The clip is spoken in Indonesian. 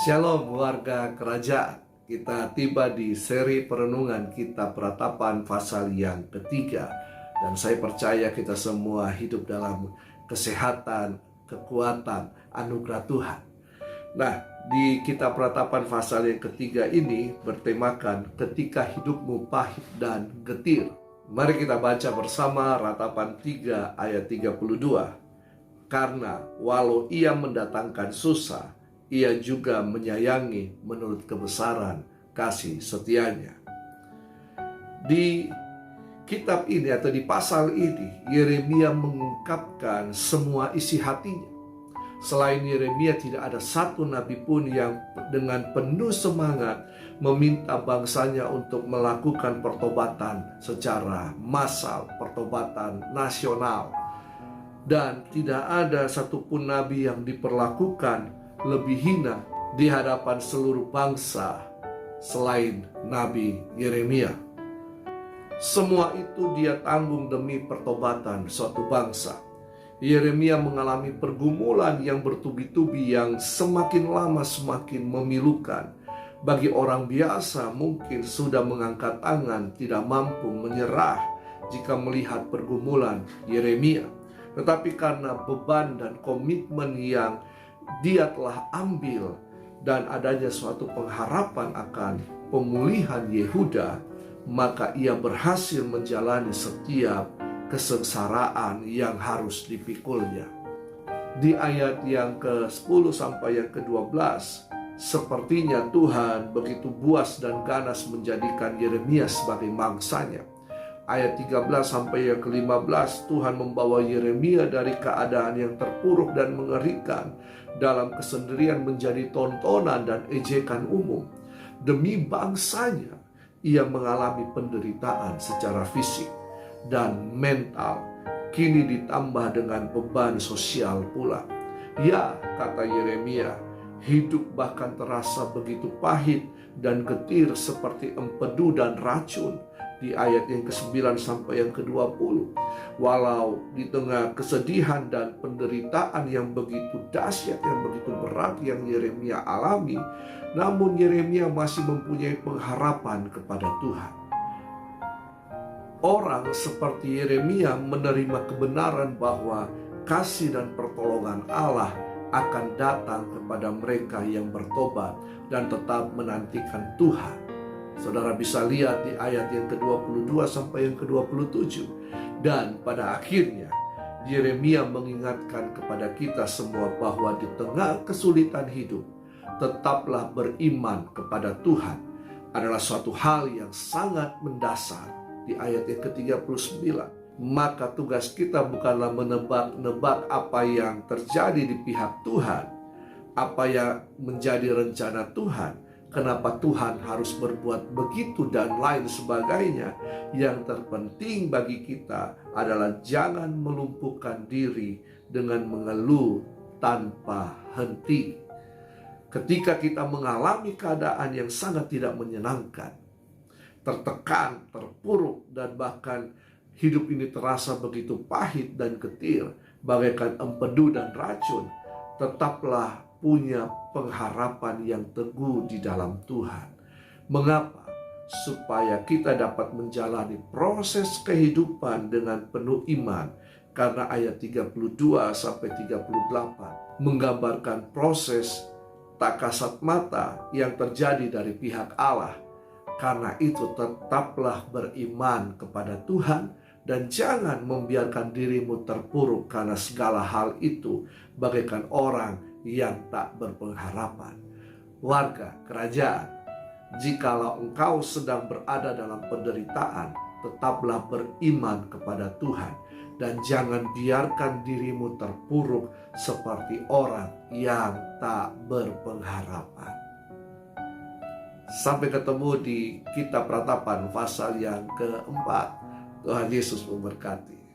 Shalom warga kerajaan. Kita tiba di seri perenungan Kitab Ratapan pasal yang ketiga. Dan saya percaya kita semua hidup dalam kesehatan, kekuatan, anugerah Tuhan. Nah, di Kitab Ratapan pasal yang ketiga ini bertemakan ketika hidupmu pahit dan getir. Mari kita baca bersama Ratapan 3 ayat 32. Karena walau ia mendatangkan susah, ia juga menyayangi menurut kebesaran kasih setianya. Di kitab ini atau di pasal ini, Yeremia mengungkapkan semua isi hatinya. Selain Yeremia, tidak ada satu nabi pun yang dengan penuh semangat meminta bangsanya untuk melakukan pertobatan secara massal, pertobatan nasional. Dan tidak ada satupun nabi yang diperlakukan lebih hina di hadapan seluruh bangsa selain Nabi Yeremia. Semua itu dia tanggung demi pertobatan suatu bangsa. Yeremia mengalami pergumulan yang bertubi-tubi yang semakin lama semakin memilukan. Bagi orang biasa mungkin sudah mengangkat tangan, tidak mampu menyerah jika melihat pergumulan Yeremia. Tetapi karena beban dan komitmen yang dia telah ambil dan adanya suatu pengharapan akan pemulihan Yehuda, maka ia berhasil menjalani setiap kesengsaraan yang harus dipikulnya. Di ayat yang ke-10 sampai yang ke-12, sepertinya Tuhan begitu buas dan ganas menjadikan Yeremia sebagai mangsanya. Ayat 13 sampai yang ke-15, Tuhan membawa Yeremia dari keadaan yang terpuruk dan mengerikan dalam kesendirian menjadi tontonan dan ejekan umum. Demi bangsanya, ia mengalami penderitaan secara fisik dan mental, kini ditambah dengan beban sosial pula. Ya, kata Yeremia, hidup bahkan terasa begitu pahit dan getir seperti empedu dan racun. Di ayat yang ke-9 sampai yang ke-20, walau di tengah kesedihan dan penderitaan yang begitu dahsyat, yang begitu berat yang Yeremia alami, namun Yeremia masih mempunyai pengharapan kepada Tuhan. Orang seperti Yeremia menerima kebenaran bahwa kasih dan pertolongan Allah akan datang kepada mereka yang bertobat dan tetap menantikan Tuhan. Saudara bisa lihat di ayat yang ke-22 sampai yang ke-27. Dan pada akhirnya Yeremia mengingatkan kepada kita semua bahwa di tengah kesulitan hidup, tetaplah beriman kepada Tuhan adalah suatu hal yang sangat mendasar. Di ayat yang ke-39, maka tugas kita bukanlah menebak-nebak apa yang terjadi di pihak Tuhan, apa yang menjadi rencana Tuhan, kenapa Tuhan harus berbuat begitu dan lain sebagainya. Yang terpenting bagi kita adalah jangan melumpuhkan diri dengan mengeluh tanpa henti. Ketika kita mengalami keadaan yang sangat tidak menyenangkan, tertekan, terpuruk, dan bahkan hidup ini terasa begitu pahit dan getir, bagaikan empedu dan racun, tetaplah punya pengharapan yang teguh di dalam Tuhan. Mengapa? Supaya kita dapat menjalani proses kehidupan dengan penuh iman. Karena ayat 32 sampai 38 menggambarkan proses tak kasat mata yang terjadi dari pihak Allah. Karena itu tetaplah beriman kepada Tuhan dan jangan membiarkan dirimu terpuruk karena segala hal itu bagaikan orang yang tak berpengharapan. Warga kerajaan, jikalau engkau sedang berada dalam penderitaan, tetaplah beriman kepada Tuhan dan jangan biarkan dirimu terpuruk seperti orang yang tak berpengharapan. Sampai ketemu di Kitab Ratapan pasal yang keempat. Tuhan Yesus memberkati.